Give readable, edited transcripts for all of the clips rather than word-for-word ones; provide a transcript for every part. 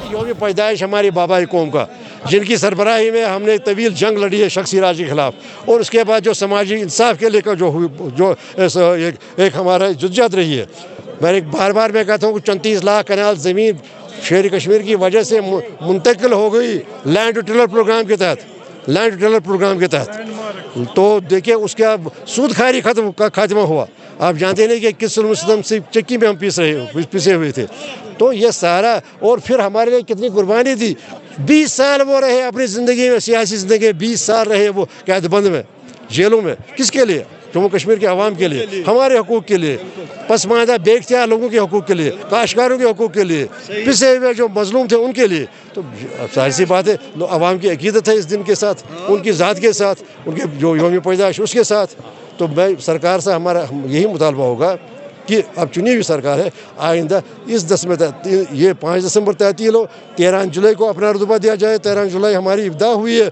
यौम पैदाइश हमारी बाबा कौम का, जिनकी सरबराही में हमने तवील जंग लड़ी है शख्सी राज के खिलाफ, और उसके बाद जो समाजी इंसाफ के लेकर जो एक हमारा जद्दोजहद रही है। मैं बार बार मैं कहता हूँ कि 34 लाख कनाल ज़मीन शेर कश्मीर की वजह से मुंतकिल हो गई लैंड टू टिलर प्रोग्राम के तहत, तो देखिए उसका सूदखारी खात्मा हुआ। आप जानते नहीं कि किस सिस्टम से चक्की में हम पिसे हुए थे। तो ये सारा, और फिर हमारे लिए कितनी कुर्बानी दी। 20 साल वो रहे अपनी ज़िंदगी में, सियासी ज़िंदगी 20 साल रहे वो कैदबंद में, जेलों में। किसके लिए? जम्मू कश्मीर के अवाम के लिए, हमारे हकूक़ के लिए, पसमानदा बेख्तियार लोगों के हकूक़ के लिए, काश्तकारों के हकूक़ के लिए, पिसे हुए जो मजलूम थे उनके लिए। तो सारी सी बात है, अवाम की अकीदत है इस दिन के साथ, उनकी ज़ात के साथ, उनके जो यौम पैदाइश उसके साथ। तो मैं सरकार से हमारा यही मुतालबा होगा कि अब चुनी हुई सरकार है, आइंदा इस 10 में ये 5 दिसंबर तहतील हो, 13 जुलाई को अपना रुतबा दिया जाए। 13 जुलाई हमारी इब्दा हुई है,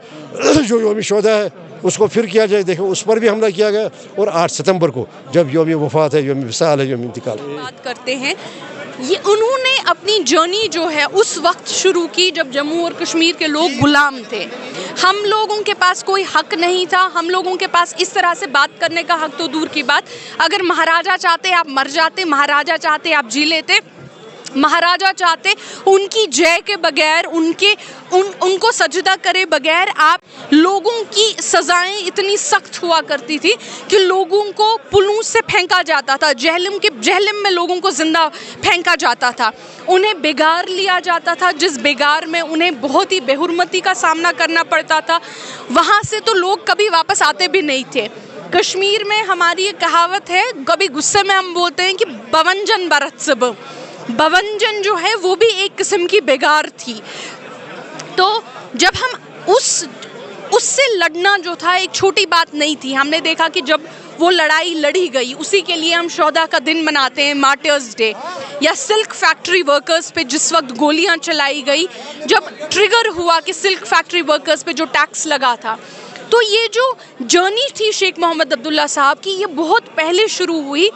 जो यौम शोदा है उसको फिर किया जाए। देखो उस पर भी हमला किया गया। और 8 सितंबर को जब यौम वफ़ात है, यौम विसाल है, यौम इंतकाल है। बात करते हैं, ये उन्होंने अपनी जर्नी जो है उस वक्त शुरू की जब जम्मू और कश्मीर के लोग गुलाम थे। हम लोगों के पास कोई हक नहीं था, हम लोगों के पास इस तरह से बात करने का हक तो दूर की बात, अगर महाराजा चाहते आप मर जाते, महाराजा चाहते आप जी लेते, महाराजा चाहते उनकी जय के बगैर, उनको सजदा करे बगैर आप लोगों की सज़ाएं इतनी सख्त हुआ करती थी कि लोगों को पुलों से फेंका जाता था, जहलम में लोगों को ज़िंदा फेंका जाता था, उन्हें बेगार लिया जाता था, जिस बेगार में उन्हें बहुत ही बेहुरमती का सामना करना पड़ता था। वहाँ से तो लोग कभी वापस आते भी नहीं थे। कश्मीर में हमारी एक कहावत है, कभी गुस्से में हम बोलते हैं कि बवंजन बरत सब, बवंजन जो है वो भी एक किस्म की बेगार थी। तो जब हम उससे लड़ना जो था एक छोटी बात नहीं थी। हमने देखा कि जब वो लड़ाई लड़ी गई, उसी के लिए हम शोहदा का दिन मनाते हैं, मार्टर्स डे। या सिल्क फैक्ट्री वर्कर्स पे जिस वक्त गोलियां चलाई गई, जब ट्रिगर हुआ कि सिल्क फैक्ट्री वर्कर्स पे जो टैक्स लगा था, तो ये जो जर्नी थी शेख मोहम्मद अब्दुल्ला साहब की, ये बहुत पहले शुरू हुई।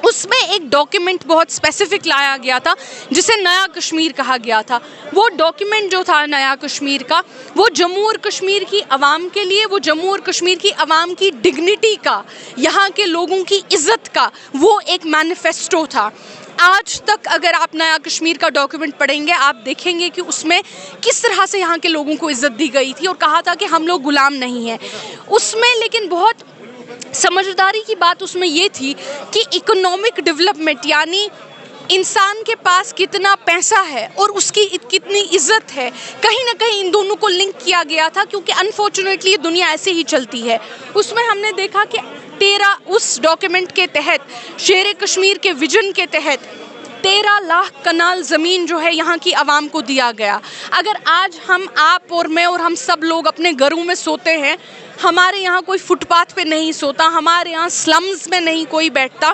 उसमें एक डॉक्यूमेंट बहुत स्पेसिफिक लाया गया था जिसे नया कश्मीर कहा गया था। वो डॉक्यूमेंट जो था नया कश्मीर का, वो जम्मू और कश्मीर की आवाम के लिए, वो जम्मू और कश्मीर की आवाम की डिग्निटी का, यहाँ के लोगों की इज़्ज़त का वो एक मैनिफेस्टो था। आज तक अगर आप नया कश्मीर का डॉक्यूमेंट पढ़ेंगे, आप देखेंगे कि उसमें किस तरह से यहाँ के लोगों को इज़्ज़त दी गई थी और कहा था कि हम लोग गुलाम नहीं हैं। उसमें लेकिन बहुत समझदारी की बात उसमें ये थी कि इकोनॉमिक डेवलपमेंट, यानी इंसान के पास कितना पैसा है और उसकी कितनी इज्जत है, कहीं ना कहीं इन दोनों को लिंक किया गया था, क्योंकि अनफॉर्चुनेटली ये दुनिया ऐसे ही चलती है। उसमें हमने देखा कि 13 उस डॉक्यूमेंट के तहत, शेर कश्मीर के विजन के तहत 13 लाख कनाल ज़मीन जो है यहाँ की आवाम को दिया गया। अगर आज हम, आप और मैं और हम सब लोग अपने घरों में सोते हैं, हमारे यहाँ कोई फुटपाथ पे नहीं सोता, हमारे यहाँ स्लम्स में नहीं कोई बैठता,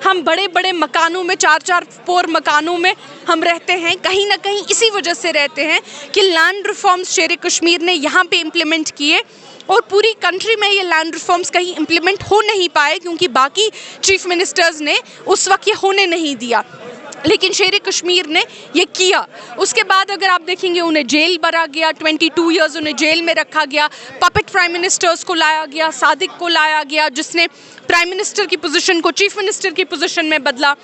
हम बड़े बड़े मकानों में, 4-4 पोर मकानों में हम रहते हैं, कहीं ना कहीं इसी वजह से रहते हैं कि लैंड रिफॉर्म्स शेर कश्मीर ने यहाँ पे इम्प्लीमेंट किए और पूरी कंट्री में ये लैंड रिफॉर्म्स कहीं इम्प्लीमेंट हो नहीं पाए क्योंकि बाकी चीफ मिनिस्टर्स ने उस वक्त ये होने नहीं दिया, लेकिन शेर कश्मीर ने ये किया। उसके बाद अगर आप देखेंगे उन्हें जेल भरा गया, 22 इयर्स उन्हें जेल में रखा गया, पपेट प्राइम मिनिस्टर्स को लाया गया, सादिक को लाया गया जिसने प्राइम मिनिस्टर की पोजीशन को चीफ मिनिस्टर की पोजीशन में बदला।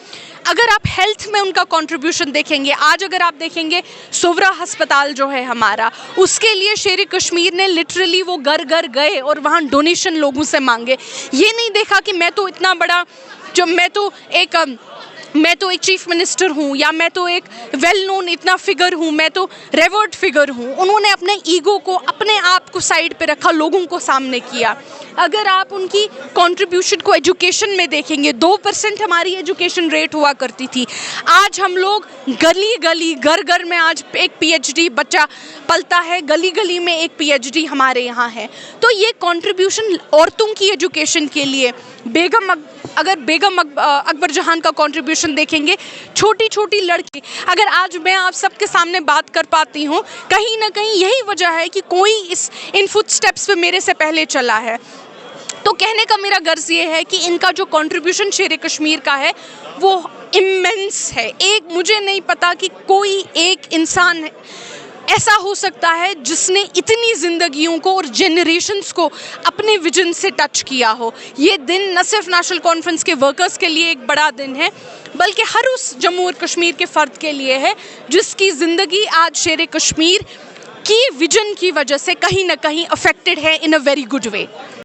अगर आप हेल्थ में उनका कंट्रीब्यूशन देखेंगे, आज अगर आप देखेंगे सोवरा अस्पताल जो है हमारा, उसके लिए शेर कश्मीर ने लिटरली वो घर घर गए और वहाँ डोनेशन लोगों से मांगे। ये नहीं देखा कि मैं तो इतना बड़ा, जो मैं तो एक मैं तो एक चीफ मिनिस्टर हूँ या मैं तो एक वेल नोन इतना फिगर हूँ, मैं तो रेवर्ड फिगर हूँ। उन्होंने अपने ईगो को, अपने आप को साइड पे रखा, लोगों को सामने किया। अगर आप उनकी कंट्रीब्यूशन को एजुकेशन में देखेंगे, 2% हमारी एजुकेशन रेट हुआ करती थी। आज हम लोग गली गली, घर घर में आज एक PhD बच्चा पलता है, गली गली में एक PhD हमारे यहाँ है। तो ये कंट्रीब्यूशन औरतों की एजुकेशन के लिए, अगर बेगम अकबर जहान का कंट्रीब्यूशन देखेंगे, छोटी छोटी लड़की, अगर आज मैं आप सबके सामने बात कर पाती हूँ, कहीं ना कहीं यही वजह है कि कोई इन फुटस्टेप्स पे मेरे से पहले चला है। तो कहने का मेरा गर्ज ये है कि इनका जो कंट्रीब्यूशन शेर कश्मीर का है वो इमेंस है। एक मुझे नहीं पता कि कोई एक इंसान ऐसा हो सकता है जिसने इतनी ज़िंदगियों को और जेनरेशन्स को अपने विजन से टच किया हो। ये दिन न सिर्फ नेशनल कॉन्फ्रेंस के वर्कर्स के लिए एक बड़ा दिन है, बल्कि हर उस जम्मू और कश्मीर के फ़र्द के लिए है जिसकी ज़िंदगी आज शेर कश्मीर की विजन की वजह से कहीं ना कहीं अफेक्टेड है इन अ वेरी गुड वे।